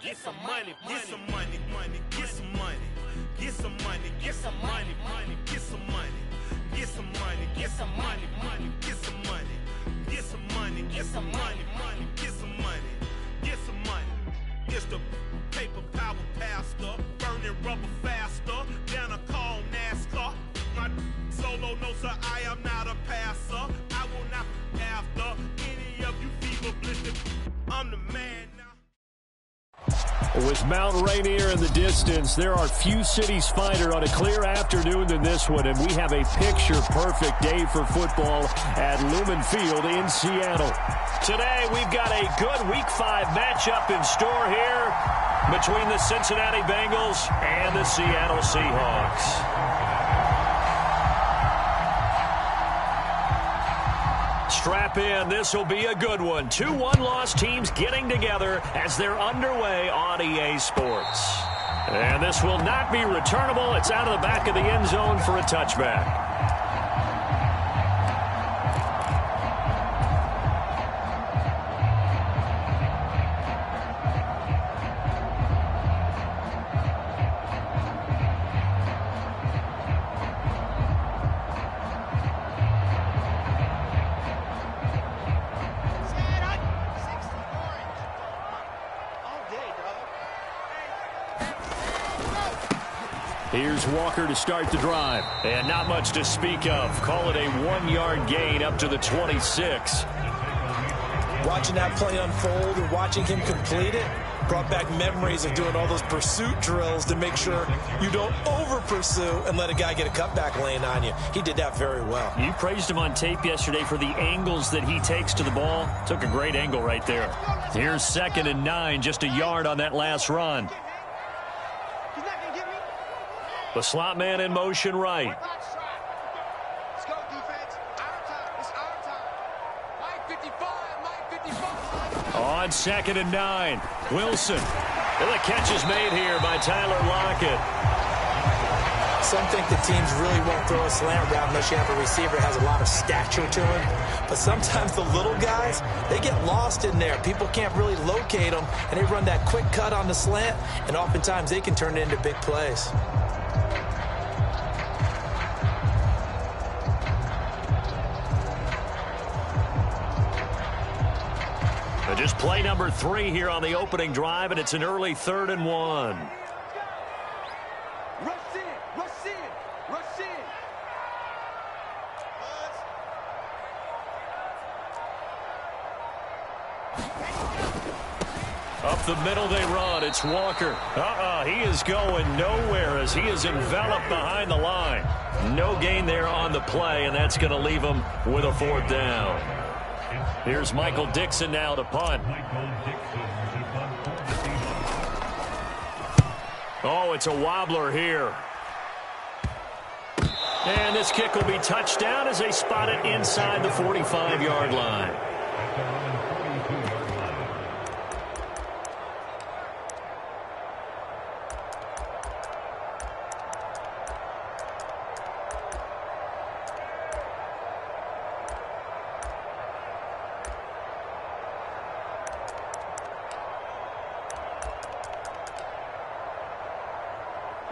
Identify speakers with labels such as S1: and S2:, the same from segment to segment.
S1: get some money, get some money, get some money, get some money, get some money, get some money, get some money, get some money, get some money, get some money, get some money, get some money, get some money. It's the paper power pastor, burning rubber faster than a call NASCAR. My solo no sir, I am not a passer. I will not be after any of you fever blistered. I'm the man now.
S2: With Mount Rainier in the distance, there are few cities finer on a clear afternoon than this one, and we have a picture-perfect day for football at Lumen Field in Seattle. Today, we've got a good Week 5 matchup in store here between the Cincinnati Bengals and the Seattle Seahawks. Strap in. This will be a good one. 2 one-loss teams getting together as they're underway on EA Sports. And this will not be returnable. It's out of the back of the end zone for a touchback. Here's Walker to start the drive. And not much to speak of. Call it a 1-yard gain up to the 26.
S3: Watching that play unfold and watching him complete it brought back memories of doing all those pursuit drills to make sure you don't over-pursue and let a guy get a cutback lane on you. He did that very well.
S2: You praised him on tape yesterday for the angles that he takes to the ball. Took a great angle right there. Here's 2nd and 9, just a yard on that last run. The slot man in motion right.
S4: Let's go, defense. Our time. It's our time. Mike 55.
S2: On 2nd and 9, Wilson. And the catch is made here by Tyler Lockett.
S3: Some think the teams really won't throw a slant route unless you have a receiver that has a lot of stature to him. But sometimes the little guys, they get lost in there. People can't really locate them, and they run that quick cut on the slant, and oftentimes they can turn it into big plays.
S2: Just play number 3 here on the opening drive, and it's an early 3rd and 1.
S4: Rush in, rush in, rush in.
S2: Up the middle they run. It's Walker. He is going nowhere as he is enveloped behind the line. No gain there on the play, and that's going to leave him with a 4th down. Here's Michael Dixon now to punt. Oh, it's a wobbler here. And this kick will be touchdown as they spot it inside the 45-yard line.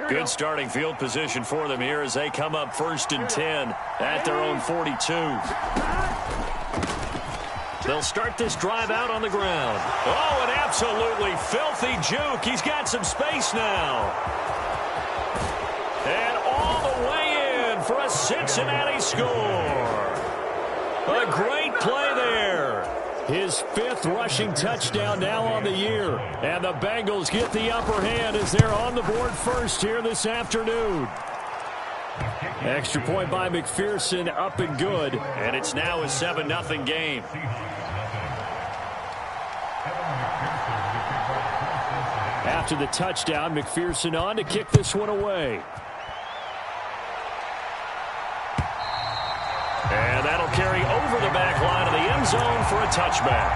S2: Good starting field position for them here as they come up 1st and 10 at their own 42. They'll start this drive out on the ground. Oh, an absolutely filthy juke. He's got some space now. And all the way in for a Cincinnati score. A great play there. His 5th rushing touchdown now on the year. And the Bengals get the upper hand as they're on the board first here this afternoon. Extra point by McPherson, up and good. And it's now a 7-0 game. After the touchdown, McPherson on to kick this one away. And that'll carry over the back line of the end zone for a touchback.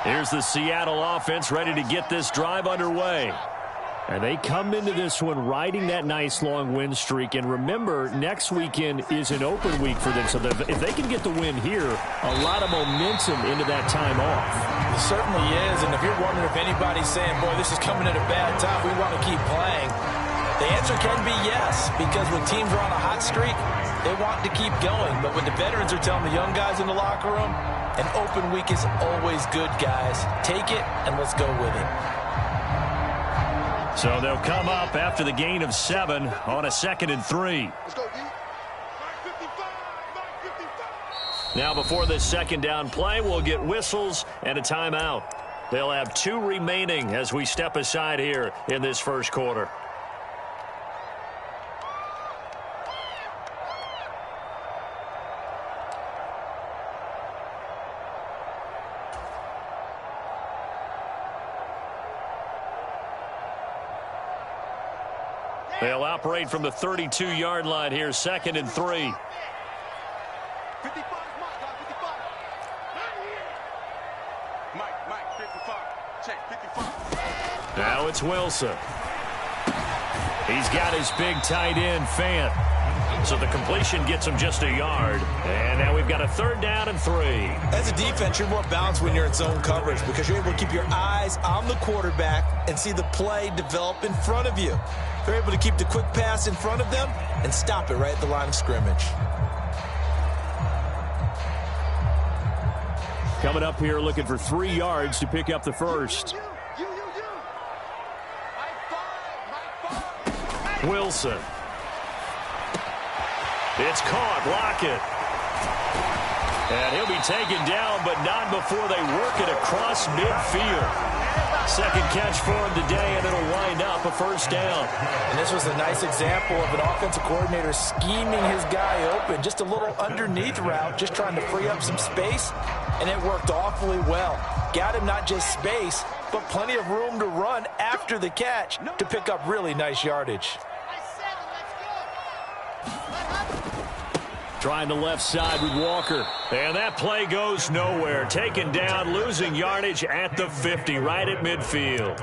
S2: Here's the Seattle offense ready to get this drive underway. And they come into this one riding that nice long win streak. And remember, next weekend is an open week for them. So if they can get the win here, a lot of momentum into that time off.
S3: It certainly is. And if you're wondering if anybody's saying, boy, this is coming at a bad time, we want to keep playing, the answer can be yes. Because when teams are on a hot streak, they want to keep going. But when the veterans are telling the young guys in the locker room, an open week is always good, guys. Take it and let's go with it.
S2: So they'll come up after the gain of 7 on a 2nd and 3.
S4: Let's go, D.
S2: Now before this second down play, we'll get whistles and a timeout. They'll have 2 remaining as we step aside here in this first quarter. They'll operate from the 32-yard line here, 2nd and 3.
S4: 55, Mike, 55. Check, 55.
S2: Now it's Wilson. He's got his big tight end, Fant. So the completion gets him just a yard. And now we've got a 3rd down and 3.
S3: As a defense, you're more balanced when you're in zone coverage because you're able to keep your eyes on the quarterback and see the play develop in front of you. They're able to keep the quick pass in front of them and stop it right at the line of scrimmage.
S2: Coming up here looking for 3 yards to pick up the first. Wilson. It's caught. Lockett. And he'll be taken down, but not before they work it across midfield. Second catch for him today, and it'll wind up a 1st down.
S3: And this was a nice example of an offensive coordinator scheming his guy open. Just a little underneath route, just trying to free up some space, and it worked awfully well. Got him not just space, but plenty of room to run after the catch to pick up really nice yardage.
S2: Trying the left side with Walker. And that play goes nowhere. Taken down, losing yardage at the 50, right at midfield.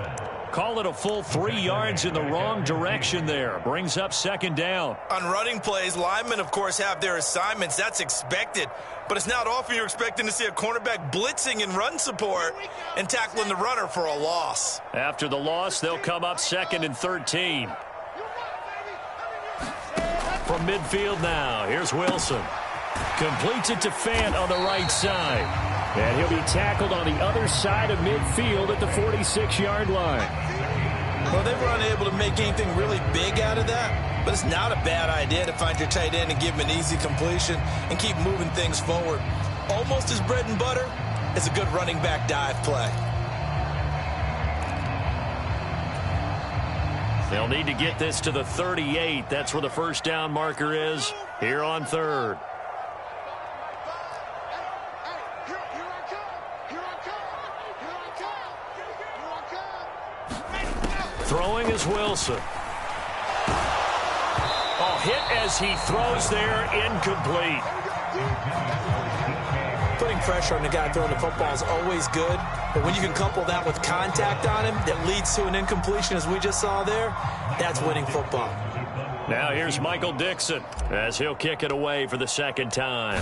S2: Call it a full 3 yards in the wrong direction there. Brings up 2nd down.
S5: On running plays, linemen, of course, have their assignments. That's expected. But it's not often you're expecting to see a cornerback blitzing in run support and tackling the runner for a loss.
S2: After the loss, they'll come up 2nd and 13. From midfield now, here's Wilson. Completes it to Fant on the right side. And he'll be tackled on the other side of midfield at the 46-yard line.
S3: Well, they were unable to make anything really big out of that, but it's not a bad idea to find your tight end and give him an easy completion and keep moving things forward. Almost as bread and butter as a good running back dive play.
S2: They'll need to get this to the 38. That's where the 1st down marker is here on 3rd. Throwing is Wilson. Oh, hit as he throws there, incomplete.
S3: Putting pressure on the guy throwing the football is always good, but when you can couple that with contact on him that leads to an incompletion as we just saw there, that's winning football.
S2: Now here's Michael Dixon as he'll kick it away for the 2nd time.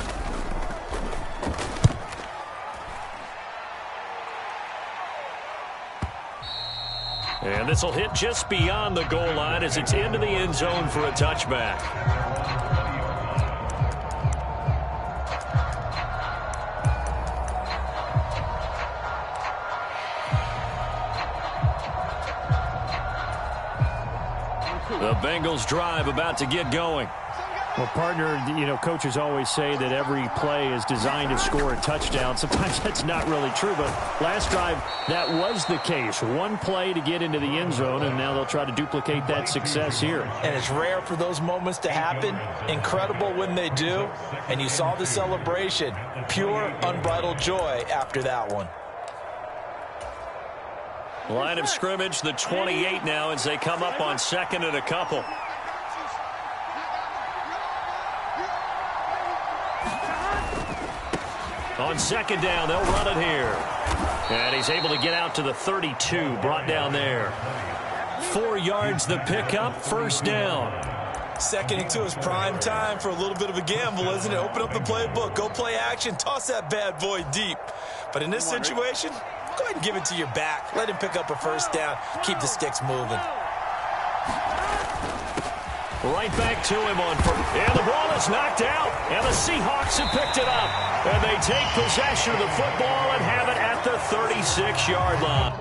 S2: And this will hit just beyond the goal line as it's into the end zone for a touchback. The Bengals drive about to get going.
S6: Well, partner, you know, coaches always say that every play is designed to score a touchdown. Sometimes that's not really true, but last drive, that was the case. One play to get into the end zone, and now they'll try to duplicate that success here.
S3: And it's rare for those moments to happen. Incredible when they do. And you saw the celebration. Pure, unbridled joy after that one.
S2: Line of scrimmage, the 28 now as they come up on 2nd and a couple. On on second down. They'll run it here. And he's able to get out to the 32, brought down there. 4 yards the pickup, first down.
S5: 2nd and 2 is prime time for a little bit of a gamble, isn't it? Open up the playbook, go play action, toss that bad boy deep. But in this situation, go ahead and give it to your back. Let him pick up a first down. Keep the sticks moving.
S2: Right back to him on first. And the ball is knocked out. And the Seahawks have picked it up. And they take possession of the football and have it at the 36-yard line.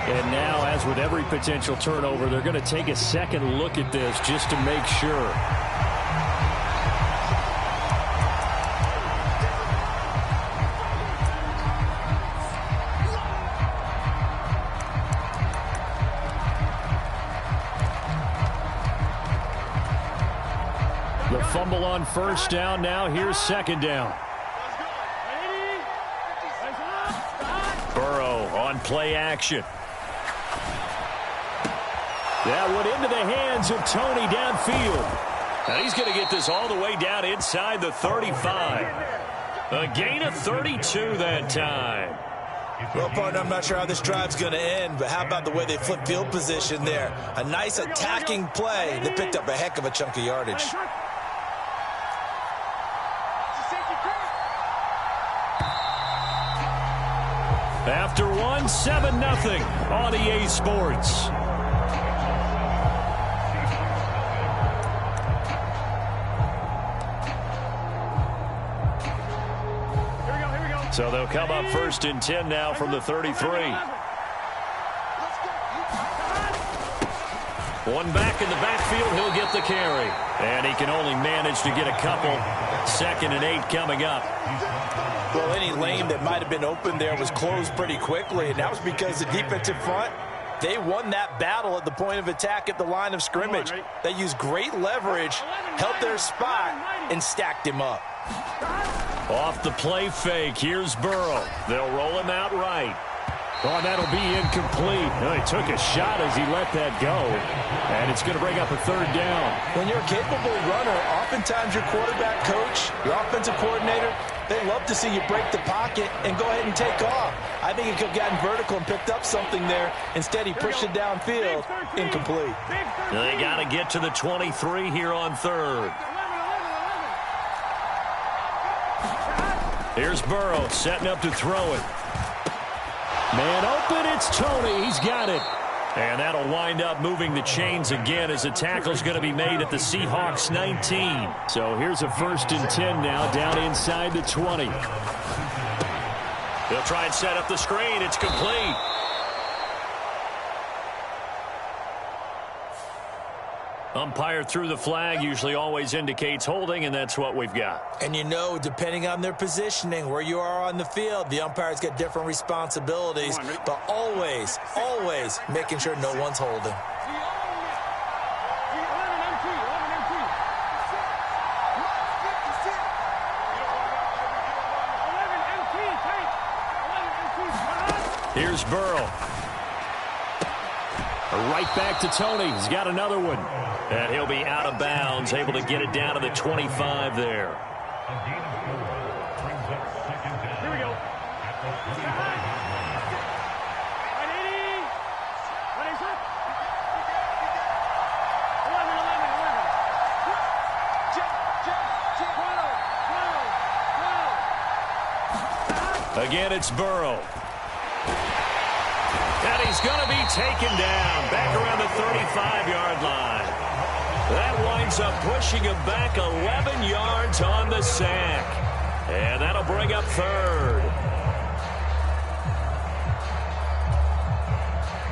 S2: And now, as with every potential turnover, they're going to take a second look at this just to make sure. The fumble on first down. Now here's second down. Burrow on play action. That went into the hands of Tony downfield. Now he's going to get this all the way down inside the 35. A gain of 32 that time.
S5: Well, partner, I'm not sure how this drive's going to end, but how about the way they flip field position there? A nice attacking play. They picked up a heck of a chunk of yardage.
S2: After one, 7-0 on EA Sports. So they'll come up 1st and 10 now from the 33. One back in the backfield, he'll get the carry. And he can only manage to get a couple. 2nd and 8 coming up.
S5: Well, any lane that might have been open there was closed pretty quickly, and that was because the defensive front, they won that battle at the point of attack at the line of scrimmage. They used great leverage, held their spot, and stacked him up.
S2: Off the play fake, here's Burrow. They'll roll him out right. Oh, that'll be incomplete. No, he took a shot as he let that go. And it's going to bring up a 3rd down.
S5: When you're a capable runner, oftentimes your quarterback coach, your offensive coordinator, they love to see you break the pocket and go ahead and take off. I think he could have gotten vertical and picked up something there. Instead, he pushed it downfield. Incomplete.
S2: They got to get to the 23 here on 3rd. Here's Burrow setting up to throw it. Man open, it's Tony. He's got it. And that'll wind up moving the chains again as the tackle's going to be made at the Seahawks 19. So here's a 1st and 10 now down inside the 20. They'll try and set up the screen. It's complete. Umpire threw the flag, usually always indicates holding, and that's what we've got.
S5: And you know, depending on their positioning, where you are on the field, the umpire's got different responsibilities, but always, always making sure no one's holding.
S2: Here's Burrow. Right back to Tony. He's got another one. And he'll be out of bounds, able to get it down to the 25 there.
S7: Here we go.
S2: Again, it's Burrow. And he's going to be taken down back around the 35-yard line. That winds up pushing him back 11 yards on the sack. And that'll bring up 3rd.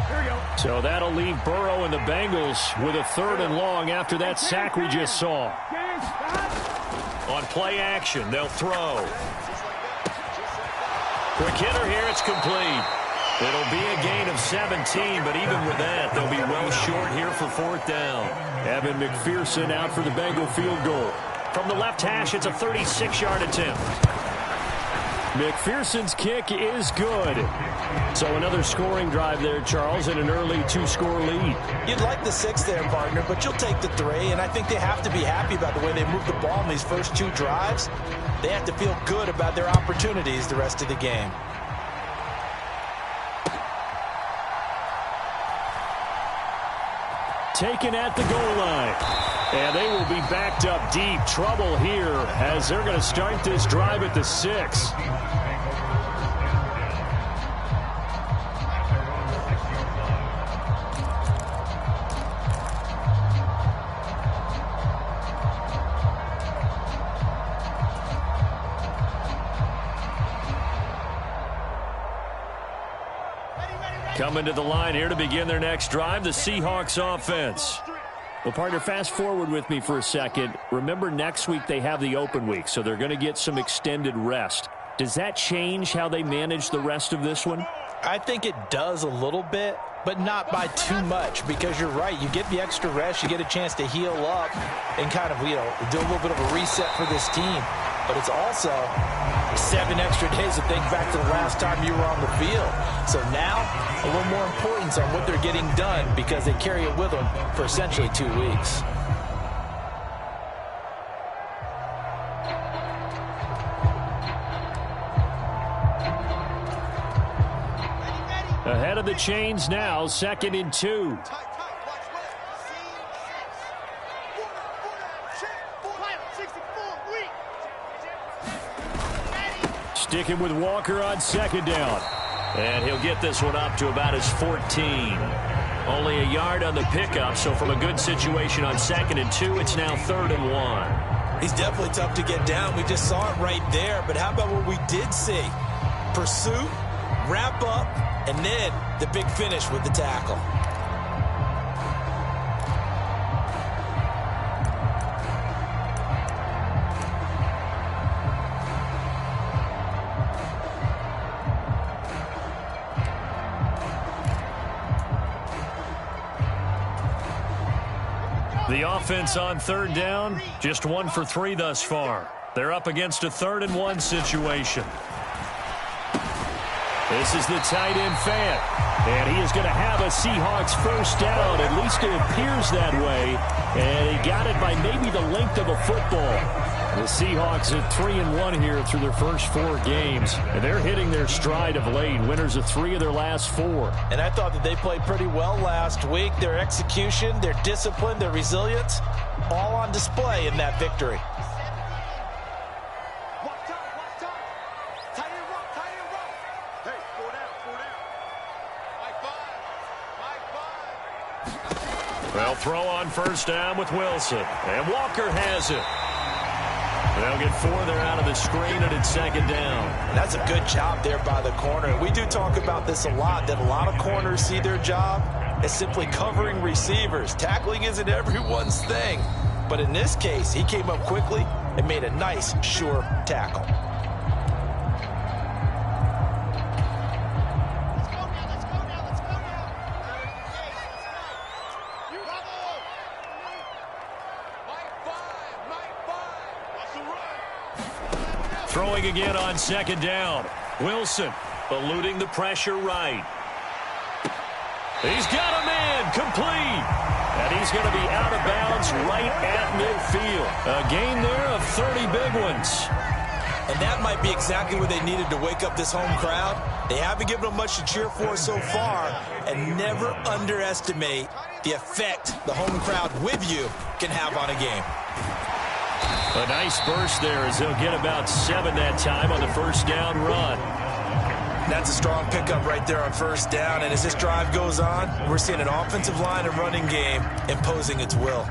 S7: Here we go.
S2: So that'll leave Burrow and the Bengals with a 3rd and long after that sack we just saw. On play action, they'll throw. Quick hitter here, it's complete. It'll be a gain of 17, but even with that, they'll be well short here for 4th down. Evan McPherson out for the Bengal field goal. From the left hash, it's a 36-yard attempt. McPherson's kick is good. So another scoring drive there, Charles, and an early 2-score lead.
S5: You'd like the 6 there, partner, but you'll take the 3, and I think they have to be happy about the way they moved the ball in these first 2 drives. They have to feel good about their opportunities the rest of the game.
S2: Taken at the goal line. And they will be backed up deep. Trouble here as they're going to start this drive at the 6. Coming to the line here to begin their next drive, the Seahawks offense. Well, partner, fast forward with me for a second. Remember, next week they have the open week, so they're going to get some extended rest. Does that change how they manage the rest of this one?
S5: I think it does a little bit, but not by too much, because you're right. You get the extra rest, you get a chance to heal up and kind of, do a little bit of a reset for this team. But it's also 7 extra days to think back to the last time you were on the field. So now, a little more importance on what they're getting done because they carry it with them for essentially 2 weeks.
S2: Ahead of the chains now, 2nd and 2. Sticking with Walker on 2nd down. And he'll get this one up to about his 14. Only a yard on the pickup, so from a good situation on 2nd and 2, it's now 3rd and 1.
S5: He's definitely tough to get down. We just saw it right there. But how about what we did see? Pursuit, wrap up, and then the big finish with the tackle.
S2: The offense on 3rd down, just 1 for 3 thus far. They're up against a 3rd and 1 situation. This is the tight end fan, and he is going to have a Seahawks first down. At least it appears that way, and he got it by maybe the length of a football. The Seahawks at 3-1 here through their first 4 games, and they're hitting their stride of late. Winners of 3 of their last 4.
S5: And I thought that they played pretty well last week. Their execution, their discipline, their resilience, all on display in that victory.
S2: They'll throw on first down with Wilson, and Walker has it. They'll get 4 there out of the screen, and it's 2nd down.
S5: And that's a good job there by the corner. And we do talk about this a lot, that a lot of corners see their job as simply covering receivers. Tackling isn't everyone's thing. But in this case, he came up quickly and made a nice, sure tackle.
S2: Throwing again on 2nd down. Wilson eluding the pressure right. He's got a man complete. And he's going to be out of bounds right at midfield. A gain there of 30 big ones.
S5: And that might be exactly what they needed to wake up this home crowd. They haven't given them much to cheer for so far. And never underestimate the effect the home crowd with you can have on a game.
S2: A nice burst there as they'll get about 7 that time on the first down run.
S5: That's a strong pickup right there on first down. And as this drive goes on, we're seeing an offensive line and running game imposing its will.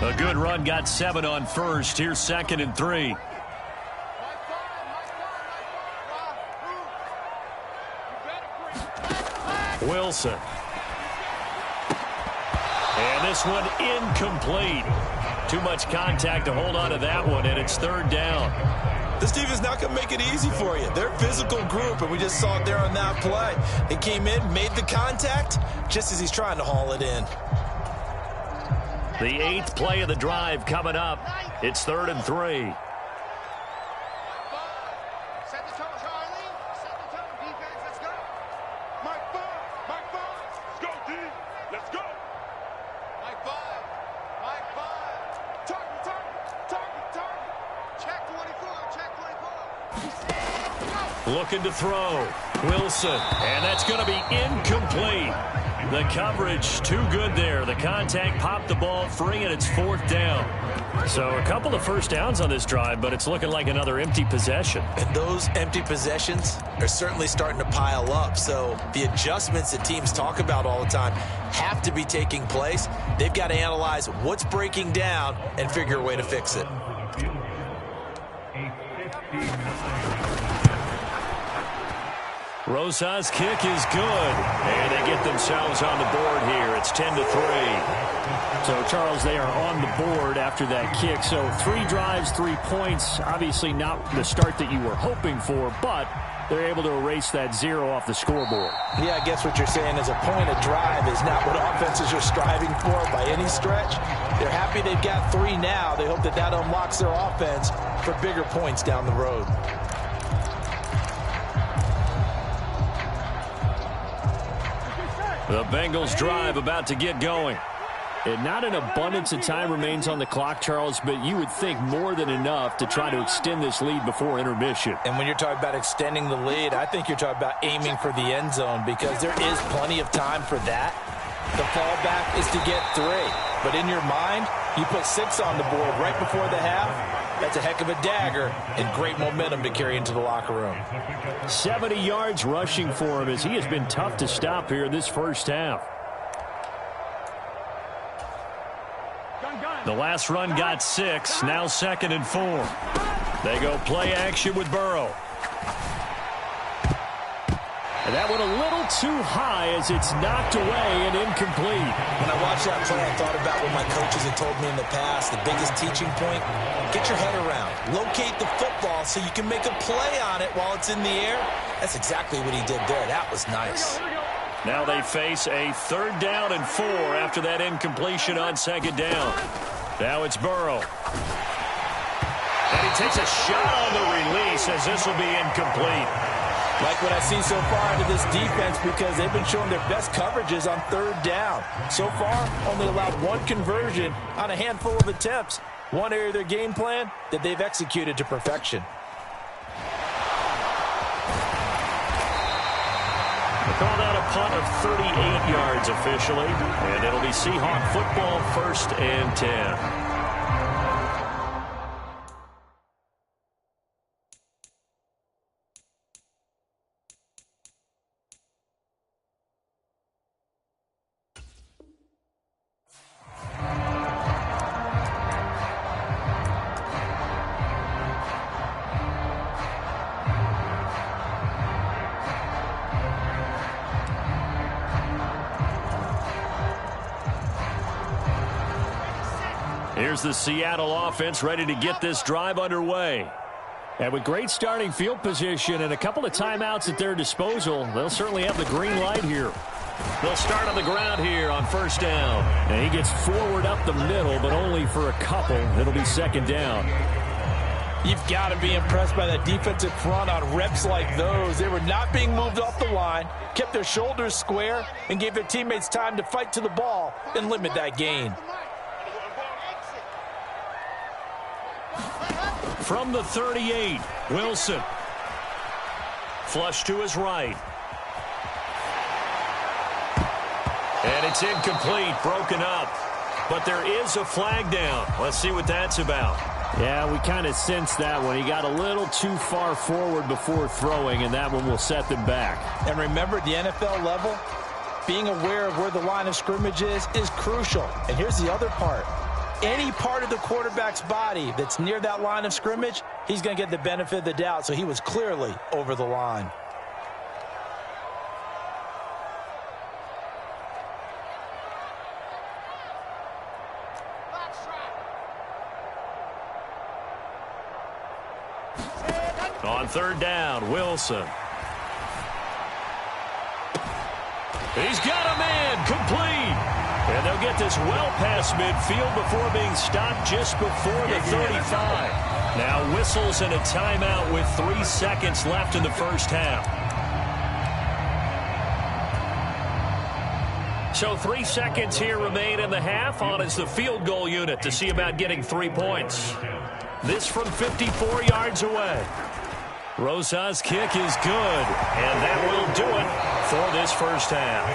S2: A good run got 7 on first. Here's 2nd and 3. Wilson. And this one incomplete. Too much contact to hold on to that one, and it's 3rd down.
S5: This team is not going to make it easy for you. They're a physical group, and we just saw it there on that play. They came in, made the contact, just as he's trying to haul it in.
S2: The 8th play of the drive coming up. It's 3rd and 3.
S4: Charlie. Set the tone, defense. Let's go. Mike 5. Mike 5. Let's go, D. Let's go. Mike 5. Mike 5. Target, target, target, target. Check 24. Check 24.
S2: Looking to throw. Wilson. And that's going to be incomplete. The coverage too good there. The contact popped the ball free, and it's 4th down. So a couple of first downs on this drive, but it's looking like another empty possession.
S3: And those empty possessions are certainly starting to pile up. So the adjustments that teams talk about all the time have to be taking place. They've got to analyze what's breaking down and figure a way to fix it.
S2: Rosa's kick is good, and they get themselves on the board here. It's 10-3. So, Charles, they are on the board after that kick. So 3 drives, 3 points. Obviously not the start that you were hoping for, but they're able to erase that 0 off the scoreboard.
S5: Yeah, I guess what you're saying is a point of drive is not what offenses are striving for by any stretch. They're happy they've got 3 now. They hope that that unlocks their offense for bigger points down the road.
S2: The Bengals drive about to get going. And not an abundance of time remains on the clock, Charles, but you would think more than enough to try to extend this lead before intermission.
S5: And when you're talking about extending the lead, I think you're talking about aiming for the end zone because there is plenty of time for that. The fallback is to get 3. But in your mind, you put 6 on the board right before the half. That's a heck of a dagger and great momentum to carry into the locker room.
S2: 70 yards rushing for him as he has been tough to stop here in this first half. The last run got 6, now 2nd and 4. They go play action with Burrow. And that went a little too high as it's knocked away and incomplete.
S3: When I watched that play, I thought about what my coaches had told me in the past. The biggest teaching point, get your head around. Locate the football so you can make a play on it while it's in the air. That's exactly what he did there. That was nice.
S2: Now they face a 3rd down and 4 after that incompletion on 2nd down. Now it's Burrow. And he takes a shot on the release as this will be incomplete.
S5: Like what I see so far into this defense because they've been showing their best coverages on 3rd down. So far, only allowed 1 conversion on a handful of attempts. One area of their game plan that they've executed to perfection.
S2: They call that a punt of 38 yards officially, and it'll be Seahawk football 1st and 10. Here's the Seattle offense ready to get this drive underway. And with great starting field position and a couple of timeouts at their disposal, they'll certainly have the green light here. They'll start on the ground here on 1st down. And he gets forward up the middle, but only for a couple. It'll be 2nd down.
S5: You've got to be impressed by that defensive front on reps like those. They were not being moved off the line, kept their shoulders square, and gave their teammates time to fight to the ball and limit that gain.
S2: From the 38, Wilson. Flush to his right. And it's incomplete, broken up. But there is a flag down. Let's see what that's about.
S6: Yeah, we kind of sensed that one. He got a little too far forward before throwing, and that one will set them back.
S5: And remember, at the NFL level, being aware of where the line of scrimmage is crucial. And here's the other part. Any part of the quarterback's body that's near that line of scrimmage, he's going to get the benefit of the doubt. So he was clearly over the line.
S2: On 3rd down, Wilson. He's got a man, complete. And they'll get this well past midfield before being stopped just before the 35. Now whistles and a timeout with 3 seconds left in the first half. So 3 seconds here remain in the half. On is the field goal unit to see about getting 3 points. This from 54 yards away. Rosa's kick is good, and that will do it for this first half.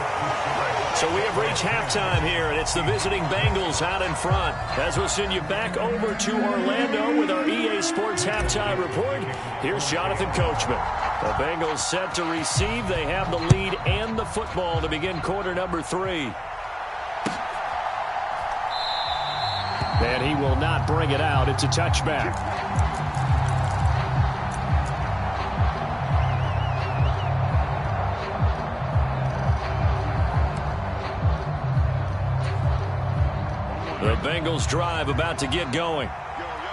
S2: So we have reached halftime here, and it's the visiting Bengals out in front. As we'll send you back over to Orlando with our EA Sports Halftime Report, here's Jonathan Coachman. The Bengals set to receive. They have the lead and the football to begin quarter number 3. And he will not bring it out. It's a touchback. The Bengals drive about to get going.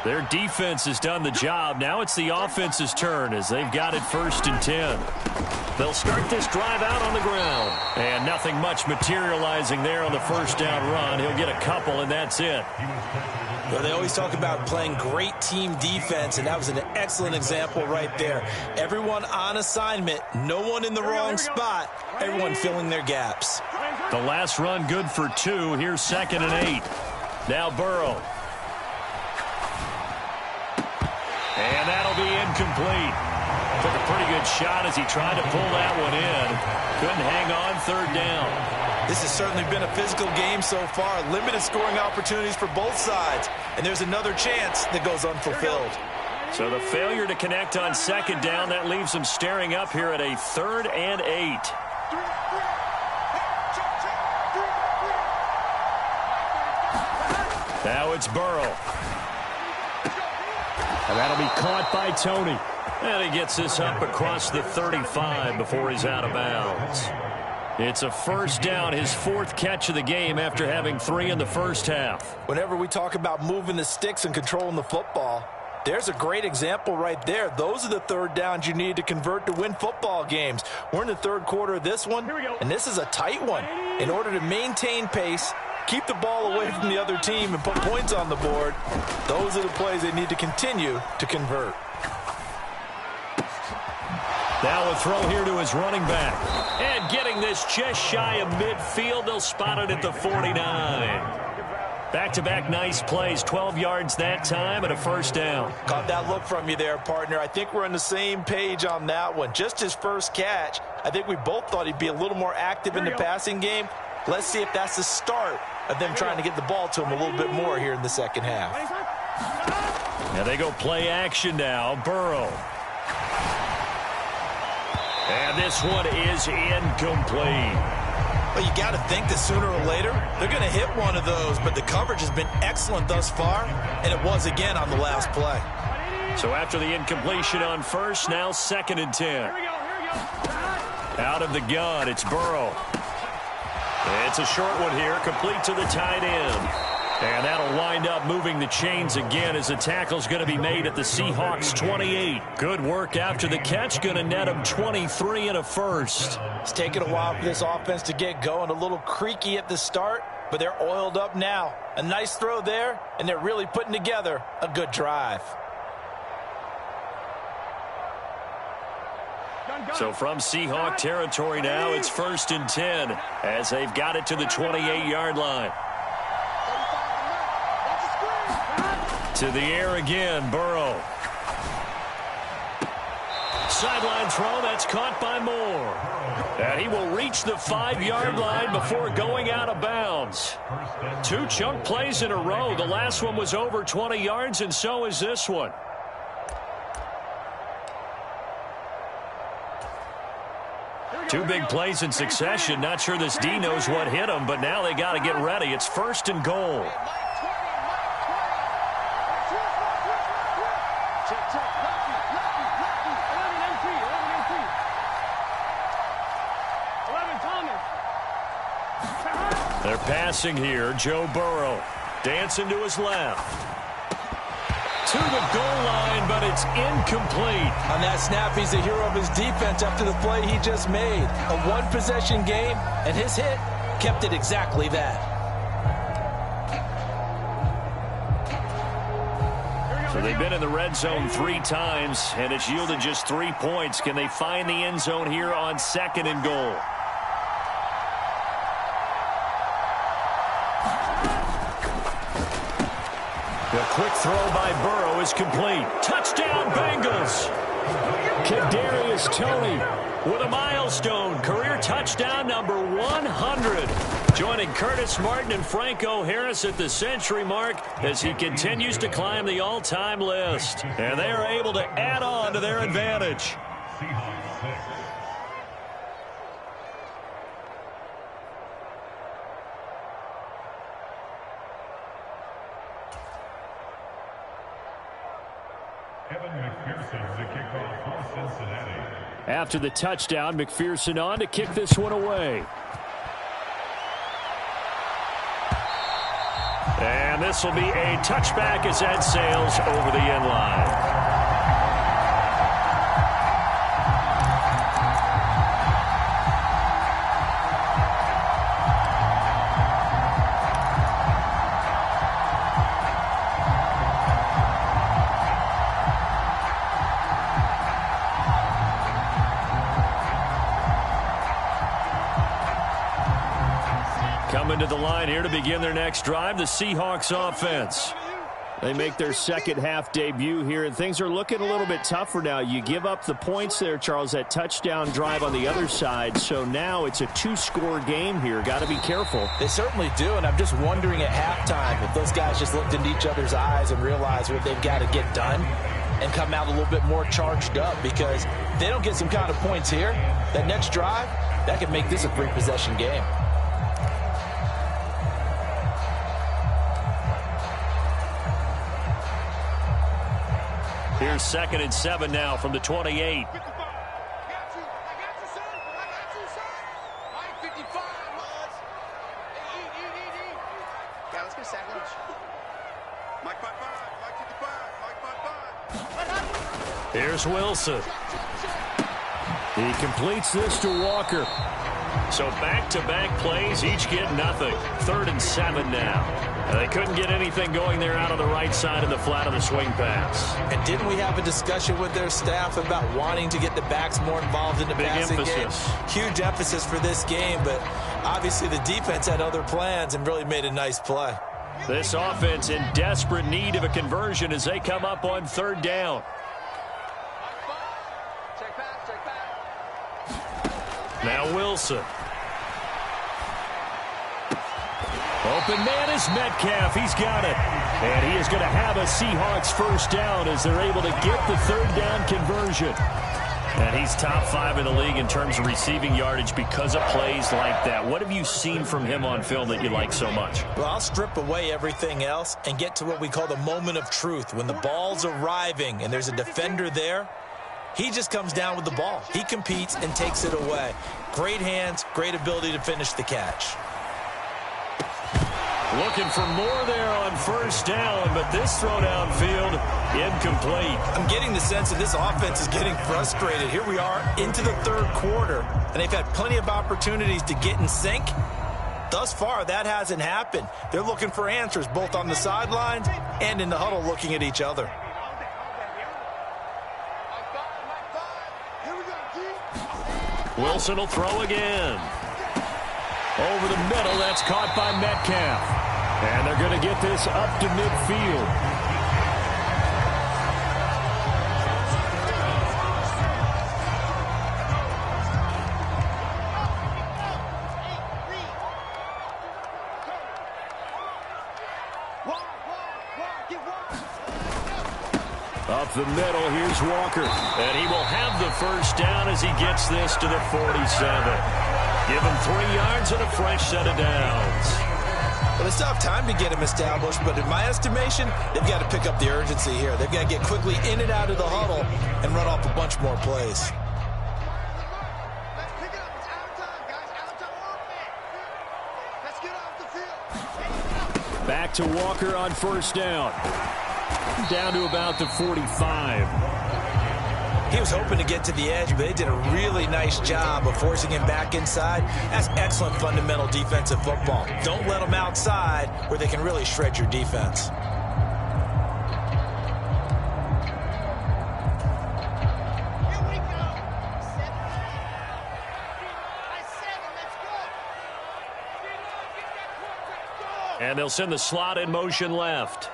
S2: Their defense has done the job. Now it's the offense's turn as they've got it 1st and 10. They'll start this drive out on the ground. And nothing much materializing there on the first down run. He'll get a couple, and that's it.
S5: Well, they always talk about playing great team defense, and that was an excellent example right there. Everyone on assignment, no one in the wrong spot, everyone filling their gaps.
S2: The last run good for 2. Here's 2nd and 8. Now Burrow. And that'll be incomplete. Took a pretty good shot as he tried to pull that one in. Couldn't hang on 3rd down.
S5: This has certainly been a physical game so far. Limited scoring opportunities for both sides. And there's another chance that goes unfulfilled.
S2: So the failure to connect on 2nd down, that leaves them staring up here at a 3rd and 8. Now it's Burrow. And that'll be caught by Tony. And he gets this up across the 35 before he's out of bounds. It's a 1st down, his 4th catch of the game after having 3 in the first half.
S5: Whenever we talk about moving the sticks and controlling the football, there's a great example right there. Those are the 3rd downs you need to convert to win football games. We're in the 3rd quarter of this one, and this is a tight one. In order to maintain pace, keep the ball away from the other team, and put points on the board, those are the plays they need to continue to convert.
S2: Now a throw here to his running back. And getting this just shy of midfield, they'll spot it at the 49. Back-to-back nice plays, 12 yards that time and a 1st down.
S5: Caught that look from you there, partner. I think we're on the same page on that one. Just his first catch, I think we both thought he'd be a little more active in the passing game. Let's see if that's the start of them trying to get the ball to him a little bit more here in the second half.
S2: Now they go play action now. Burrow. And this one is incomplete.
S5: Well, you got to think that sooner or later they're going to hit one of those, but the coverage has been excellent thus far, and it was again on the last play.
S2: So after the incompletion on 1st, now 2nd and 10. Out of the gun, it's Burrow. It's a short one here, complete to the tight end. And that'll wind up moving the chains again as the tackle's going to be made at the Seahawks 28. Good work after the catch, going to net them 23 and a 1st.
S5: It's taken a while for this offense to get going. A little creaky at the start, but they're oiled up now. A nice throw there, and they're really putting together a good drive.
S2: So from Seahawk territory now, it's 1st and 10 as they've got it to the 28-yard line. To the air again, Burrow. Sideline throw, that's caught by Moore. And he will reach the 5-yard line before going out of bounds. 2 chunk plays in a row. The last one was over 20 yards, and so is this one. Two big plays in succession. Not sure this D knows what hit him, but now they got to get ready. It's 1st and goal. They're passing here. Joe Burrow dancing to his left. To the goal line, but it's incomplete.
S5: On that snap, he's the hero of his defense after the play he just made. A one-possession game, and his hit kept it exactly that.
S2: So So they've been in the red zone 3 times, and it's yielded just 3 points. Can they find the end zone here on 2nd and goal? The quick throw by Burrow is complete. Touchdown, Bengals! Kadarius Toney with a milestone. Career touchdown number 100. Joining Curtis Martin and Franco Harris at the century mark as he continues to climb the all-time list. And they are able to add on to their advantage. After the touchdown, McPherson on to kick this one away. And this will be a touchback as that sails over the end line. Coming to the line here to begin their next drive, the Seahawks offense. They make their second half debut here, and things are looking a little bit tougher now. You give up the points there, Charles, that touchdown drive on the other side, so now it's a 2-score game here. Got to be careful.
S5: They certainly do, and I'm just wondering at halftime if those guys just looked into each other's eyes and realized what they've got to get done and come out a little bit more charged up, because if they don't get some kind of points here, that next drive, that could make this a 3-possession game.
S2: Here's 2nd and 7 now from the 28. Here's Wilson. He completes this to Walker. So back-to-back plays, each get nothing. 3rd and 7 now. They couldn't get anything going there out of the right side of the flat of the swing pass.
S5: And didn't we have a discussion with their staff about wanting to get the backs more involved in the passing game? Huge emphasis for this game, but obviously the defense had other plans and really made a nice play.
S2: This offense in desperate need of a conversion as they come up on 3rd down. Now Wilson. Open man is Metcalf. He's got it. And he is going to have a Seahawks first down as they're able to get the 3rd down conversion. And he's top 5 in the league in terms of receiving yardage because of plays like that. What have you seen from him on film that you like so much?
S5: Well, I'll strip away everything else and get to what we call the moment of truth. When the ball's arriving and there's a defender there, he just comes down with the ball. He competes and takes it away. Great hands, great ability to finish the catch.
S2: Looking for more there on 1st down, but this throw downfield, incomplete.
S5: I'm getting the sense that this offense is getting frustrated. Here we are into the 3rd quarter, and they've had plenty of opportunities to get in sync. Thus far, that hasn't happened. They're looking for answers both on the sidelines and in the huddle looking at each other.
S2: Wilson will throw again. Over the middle, that's caught by Metcalf. And they're going to get this up to midfield. Up the middle, here's Walker. And he will have the first down as he gets this to the 47. Give him 3 yards and a fresh set of downs.
S5: Well, it's tough time to get him established, but in my estimation, they've got to pick up the urgency here. They've got to get quickly in and out of the huddle and run off a bunch more plays.
S2: Back to Walker on 1st down. Down to about the 45.
S5: He was hoping to get to the edge, but they did a really nice job of forcing him back inside. That's excellent fundamental defensive football. Don't let them outside where they can really shred your defense.
S2: And they'll send the slot in motion left.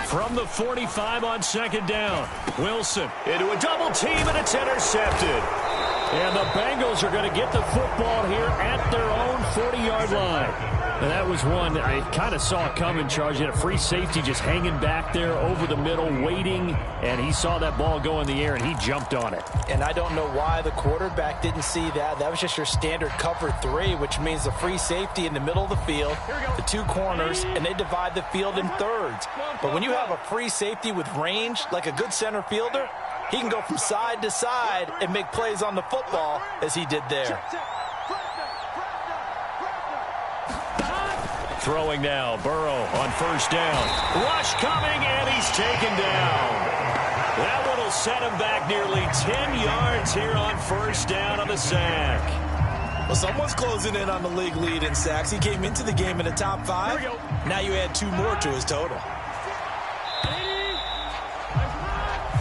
S2: From the 45 on second down, Wilson into a double team, and it's intercepted. And the Bengals are going to get the football here at their own 40-yard line. And that was one I kind of saw coming, Charles. You had a free safety just hanging back there over the middle, waiting, and he saw that ball go in the air, and he jumped on it.
S5: And I don't know why the quarterback didn't see that. That was just your standard cover 3, which means the free safety in the middle of the field, the 2 corners, and they divide the field in thirds. But when you have a free safety with range, like a good center fielder, he can go from side to side and make plays on the football as he did there.
S2: Throwing now, Burrow on first down. Rush coming, and he's taken down. That one will set him back nearly 10 yards here on first down on the sack.
S5: Well, someone's closing in on the league lead in sacks. He came into the game in the top 5. Now you add 2 more to his total.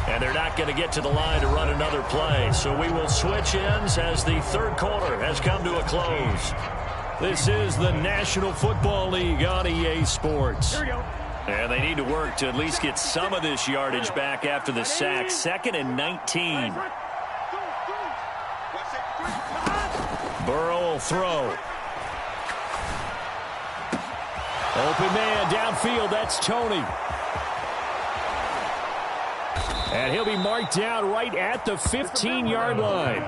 S2: And they're not going to get to the line to run another play. So we will switch ends as the third quarter has come to a close. This is the National Football League on EA Sports. And they need to work to at least get some of this yardage back after the sack. 2nd and 19. Burrow will throw. Open man downfield. That's Tony. And he'll be marked down right at the 15-yard line.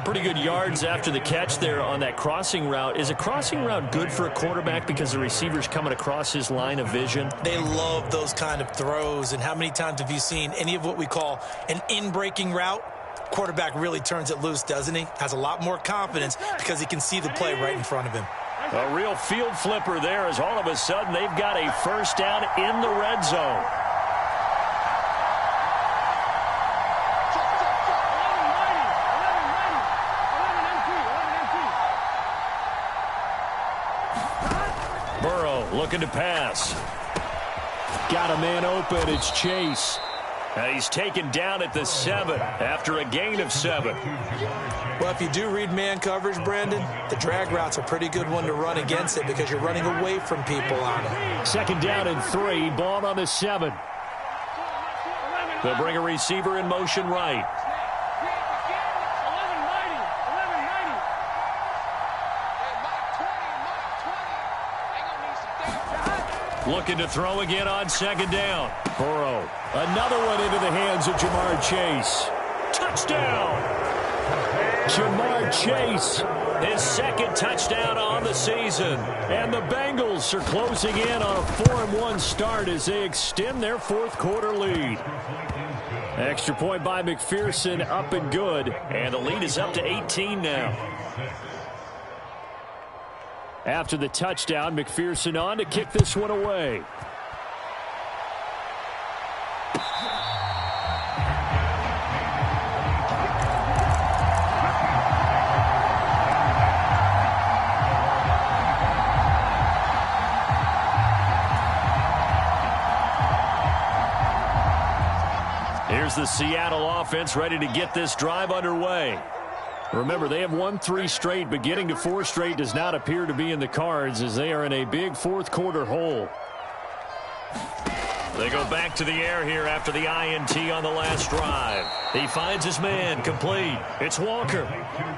S2: Pretty good yards after the catch there on that crossing route. Is a crossing route good for a quarterback because the receiver's coming across his line of vision?
S5: They love those kind of throws. And how many times have you seen any of what we call an in-breaking route? Quarterback really turns it loose, doesn't he? Has a lot more confidence because he can see the play right in front of him.
S2: A real field flipper there as all of a sudden they've got a first down in the red zone. Looking to pass. Got a man open. It's Chase. And he's taken down at the 7 after a gain of 7.
S5: Well, if you do read man coverage, Brandon, the drag route's a pretty good one to run against it because you're running away from people on it.
S2: 2nd down and 3. Ball on the 7. They'll bring a receiver in motion right. Looking to throw again on 2nd down. Burrow. Another one into the hands of Jamar Chase. Touchdown! Jamar Chase, his 2nd touchdown on the season. And the Bengals are closing in on a 4-1 start as they extend their 4th quarter lead. Extra point by McPherson, up and good. And the lead is up to 18 now. After the touchdown, McPherson on to kick this one away. Here's the Seattle offense ready to get this drive underway. Remember, they have won 3 straight, but getting to 4 straight does not appear to be in the cards as they are in a big 4th quarter hole. They go back to the air here after the INT on the last drive. He finds his man, complete. It's Walker.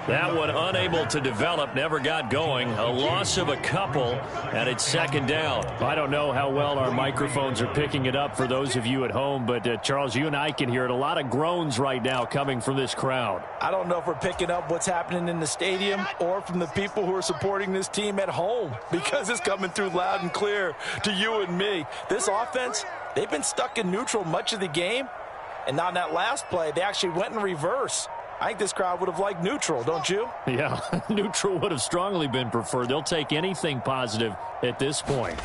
S2: That one unable to develop, never got going. A loss of a couple, and it's 2nd down. I don't know how well our microphones are picking it up for those of you at home, but Charles, you and I can hear it. A lot of groans right now coming from this crowd.
S5: I don't know if we're picking up what's happening in the stadium or from the people who are supporting this team at home because it's coming through loud and clear to you and me. This offense, they've been stuck in neutral much of the game, and on that last play, they actually went in reverse. I think this crowd would have liked neutral, don't you?
S2: Yeah, neutral would have strongly been preferred. They'll take anything positive at this point.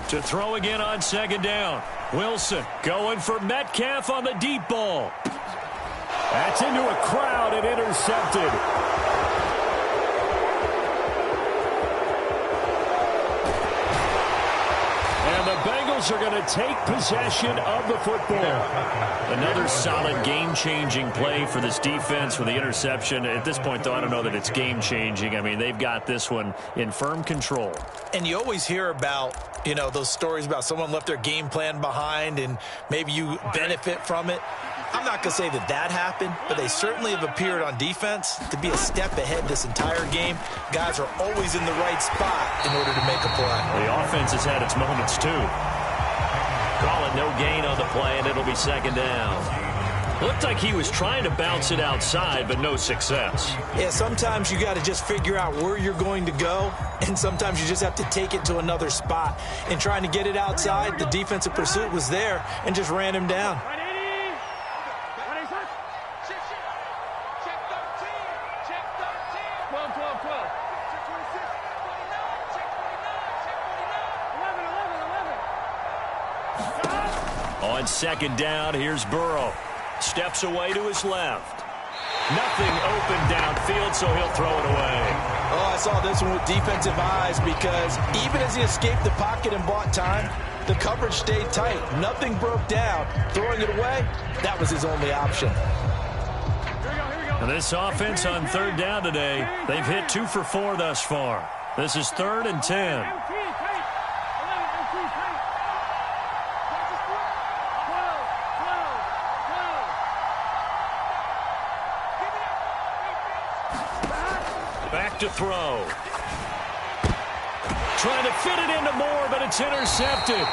S2: To throw again on 2nd down. Wilson going for Metcalf on the deep ball. That's into a crowd and intercepted. And the Bengals Eagles are going to take possession of the football. Another solid game-changing play for this defense with the interception. At this point, though, I don't know that it's game-changing. I mean, they've got this one in firm control.
S5: And you always hear about, those stories about someone left their game plan behind and maybe you benefit from it. I'm not going to say that happened, but they certainly have appeared on defense to be a step ahead this entire game. Guys are always in the right spot in order to make a play.
S2: The offense has had its moments, too. Call it no gain on the play, and it'll be second down. Looked like he was trying to bounce it outside, but no success.
S5: Yeah, sometimes you got to just figure out where you're going to go, and sometimes you just have to take it to another spot. In trying to get it outside, the defensive pursuit was there and just ran him down.
S2: On second down, here's Burrow. Steps away to his left. Nothing open downfield, so he'll throw it away.
S5: Oh, I saw this one with defensive eyes because even as he escaped the pocket and bought time, the coverage stayed tight. Nothing broke down. Throwing it away, that was his only option.
S2: And this offense on third down today, they've hit 2 for 4 thus far. This is 3rd and 10. Back to throw. Trying to fit it into Moore, but it's intercepted.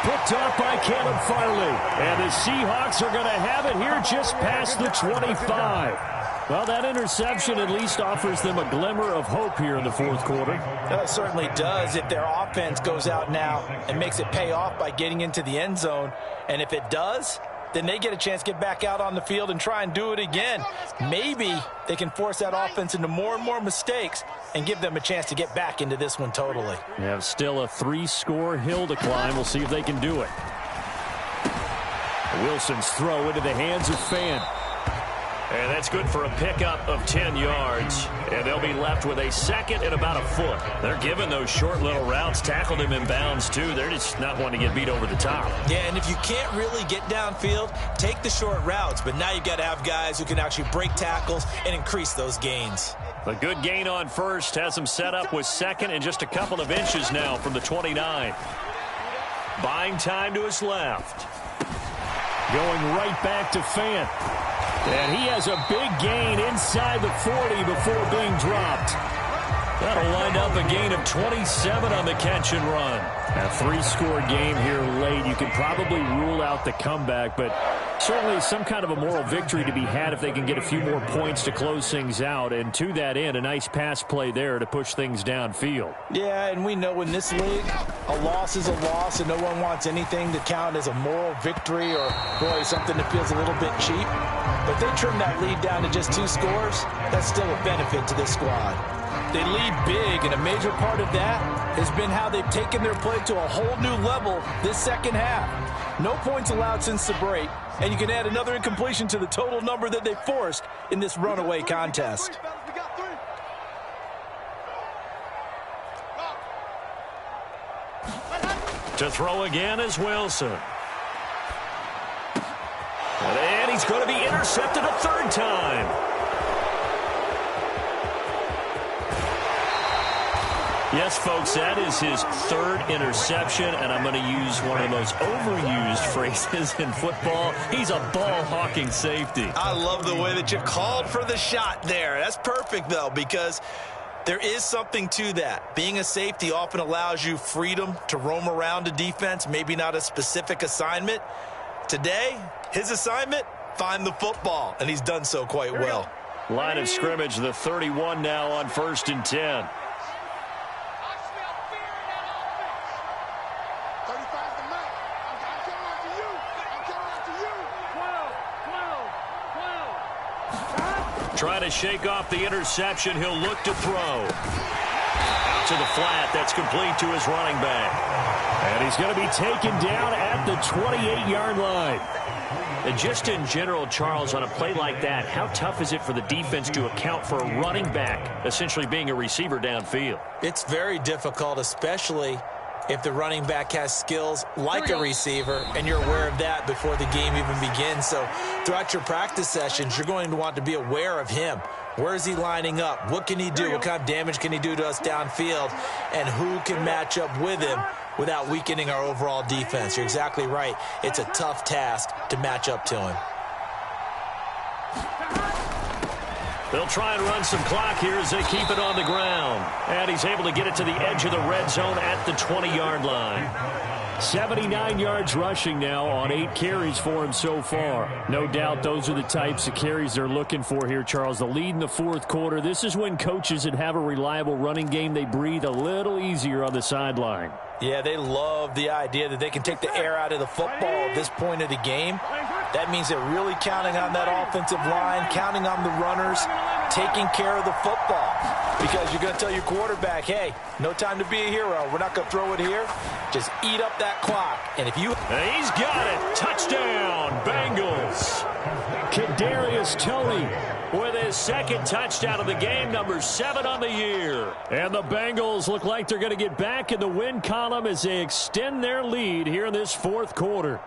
S2: Picked off by Caleb Farley. And the Seahawks are going to have it here just past the 25. Well, that interception at least offers them a glimmer of hope here in the fourth quarter.
S5: It certainly does if their offense goes out now and makes it pay off by getting into the end zone. And if it does, then they get a chance to get back out on the field and try and do it again. Maybe they can force that offense into more and more mistakes and give them a chance to get back into this one totally.
S2: Yeah, still a 3-score hill to climb. We'll see if they can do it. Wilson's throw into the hands of Fan. And that's good for a pickup of 10 yards. And they'll be left with a second and about a foot. They're giving those short little routes. Tackled him in bounds, too. They're just not wanting to get beat over the top.
S5: Yeah, and if you can't really get downfield, take the short routes. But now you've got to have guys who can actually break tackles and increase those gains.
S2: A good gain on first has him set up with second and just a couple of inches now from the 29. Buying time to his left. Going right back to Fan. And he has a big gain inside the 40 before being dropped. That'll wind up a gain of 27 on the catch and run. A 3-score game here late. You could probably rule out the comeback, but certainly some kind of a moral victory to be had if they can get a few more points to close things out. And to that end, a nice pass play there to push things downfield.
S5: Yeah, and we know in this league, a loss is a loss, and no one wants anything to count as a moral victory or, boy, something that feels a little bit cheap. But they trim that lead down to just 2 scores. That's still a benefit to this squad. They lead big, and a major part of that has been how they've taken their play to a whole new level this second half. No points allowed since the break, and you can add another incompletion to the total number that they forced in this runaway contest.
S2: To throw again is Wilson. And he's going to be intercepted a third time. Yes, folks, that is his 3rd interception, and I'm going to use one of the most overused phrases in football. He's a ball-hawking safety.
S5: I love the way that you called for the shot there. That's perfect, though, because there is something to that. Being a safety often allows you freedom to roam around a defense, maybe not a specific assignment. Today, his assignment, find the football, and he's done so quite well.
S2: Line of scrimmage, the 31 now on 1st and 10. Trying to shake off the interception. He'll look to throw. Out to the flat. That's complete to his running back. And he's going to be taken down at the 28-yard line. And just in general, Charles, on a play like that, how tough is it for the defense to account for a running back essentially being a receiver downfield?
S5: It's very difficult, especially
S3: if the running back has skills like a receiver, and you're aware of that before the game even begins. So throughout your practice sessions, you're going to want to be aware of him. Where is he lining up? What can he do? What kind of damage can he do to us downfield? And who can match up with him without weakening our overall defense? You're exactly right. It's a tough task to match up to him.
S6: They'll try and run some clock here as they keep it on the ground. And he's able to get it to the edge of the red zone at the 20-yard line. 79 yards rushing now on 8 carries for him so far. No doubt those are the types of carries they're looking for here, Charles. The lead in the fourth quarter. This is when coaches that have a reliable running game, they breathe a little easier on the sideline.
S5: Yeah, they love the idea that they can take the air out of the football at this point of the game. That means they're really counting on that offensive line, counting on the runners, taking care of the football. Because you're going to tell your quarterback, hey, no time to be a hero. We're not going to throw it here. Just eat up that clock. And if you...
S6: And he's got it. Touchdown, Bengals. Kadarius Toney with his second touchdown of the game, number 7 on the year. And the Bengals look like they're going to get back in the win column as they extend their lead here in this fourth quarter.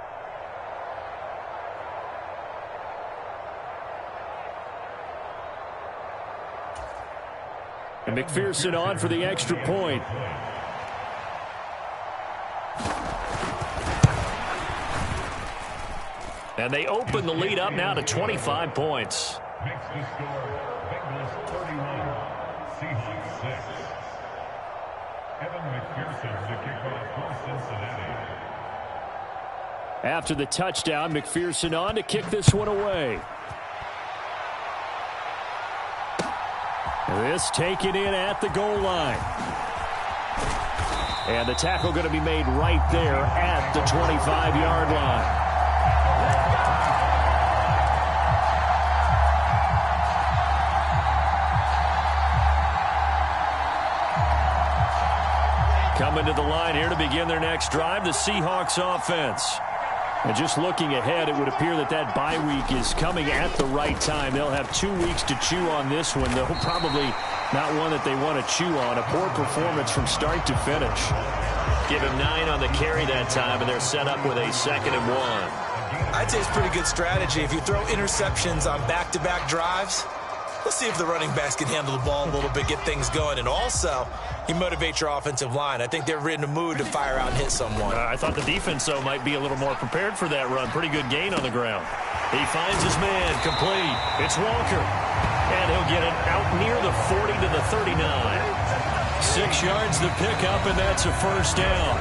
S6: And McPherson on for the extra point. And they open the lead up now to 25 points.
S7: Makes the score Bengals 31, Seahawks 6. Evan McPherson to kick off for Cincinnati.
S6: After the touchdown, McPherson on to kick this one away. This taken in at the goal line. And the tackle going to be made right there at the 25-yard line. Coming to the line here to begin their next drive, the Seahawks offense. And just looking ahead, it would appear that that bye week is coming at the right time. They'll have 2 weeks to chew on this one, though probably not one that they want to chew on. A poor performance from start to finish. Give him 9 on the carry that time, and they're set up with a 2nd and 1.
S3: I'd say it's pretty good strategy. If you throw interceptions on back-to-back drives, let's see if the running backs can handle the ball a little bit, get things going, and also you motivate your offensive line. I think they're in a mood to fire out and hit someone.
S6: I thought the defense, though, might be a little more prepared for that run. Pretty good gain on the ground. He finds his man, complete. It's Walker. And he'll get it out near the 40 to the 39. 6 yards to pick up, and that's a first down.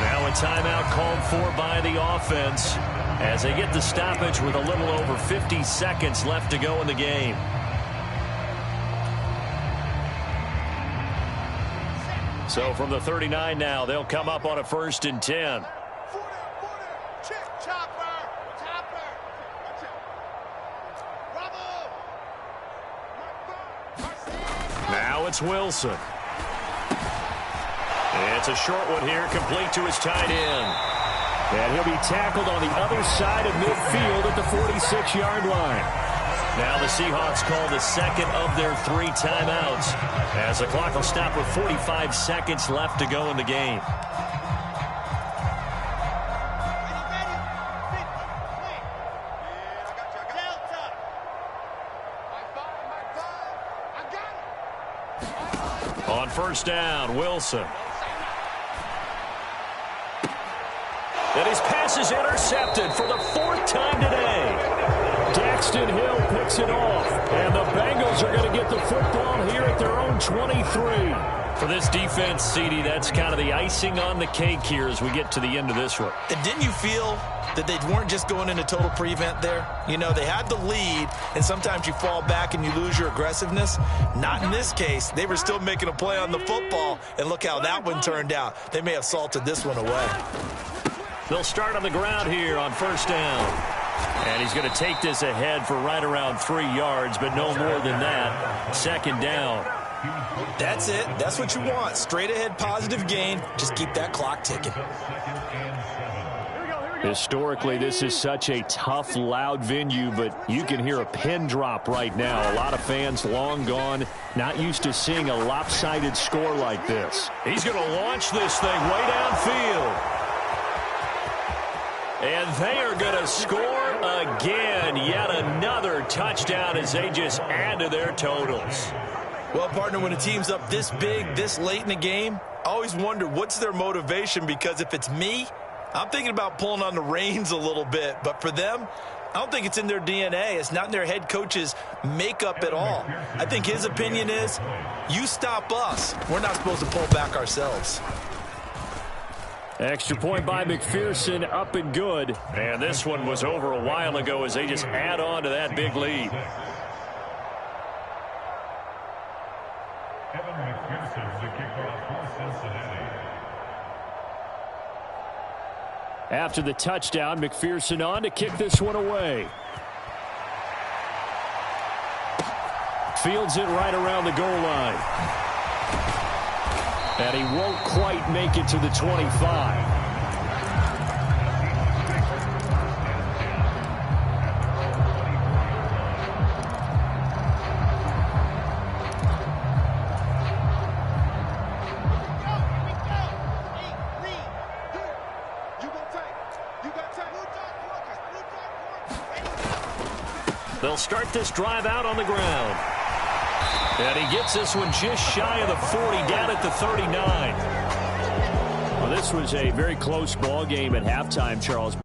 S6: Now a timeout called for by the offense as they get the stoppage with a little over 50 seconds left to go in the game. So from the 39 now, they'll come up on a 1st and 10. Now it's Wilson. It's a short one here, complete to his tight end. And he'll be tackled on the other side of midfield at the 46-yard line. Now the Seahawks call the 2nd of their 3 timeouts as the clock will stop with 45 seconds left to go in the game. On 1st down, Wilson. And his pass is intercepted for the 4th time today. Daxton Hill picks it off, and the Bengals are going to get the football here at their own 23. For this defense, CD, that's kind of the icing on the cake here as we get to the end of this one.
S3: And didn't you feel that they weren't just going into total prevent there? You know, they had the lead, and sometimes you fall back and you lose your aggressiveness. Not in this case. They were still making a play on the football, and look how that one turned out. They may have salted this one away.
S6: They'll start on the ground here on 1st down. And he's going to take this ahead for right around 3 yards, but no more than that. 2nd down.
S3: That's it. That's what you want. Straight ahead positive gain. Just keep that clock ticking.
S7: Here we go.
S2: Historically, this is such a tough, loud venue, but you can hear a pin drop right now. A lot of fans long gone, not used to seeing a lopsided score like this. He's going to launch this thing way downfield. And they are going to score again. Yet another touchdown as they just add to their totals.
S5: Well, partner, when a team's up this big, this late in the game, I always wonder what's their motivation, because if it's me, I'm thinking about pulling on the reins a little bit. But for them, I don't think it's in their DNA. It's not in their head coach's makeup at all. I think his opinion is, you stop us. We're not supposed to pull back ourselves.
S2: Extra point by McPherson, up and good. And this one was over a while ago as they just add on to that big lead. After the touchdown, McPherson on to kick this one away. Fields it right around the goal line. And he won't quite make it to the 25. They'll start this drive out on the ground. And he gets this one just shy of the 40, down at the 39. Well, this was a very close ball game at halftime, Charles.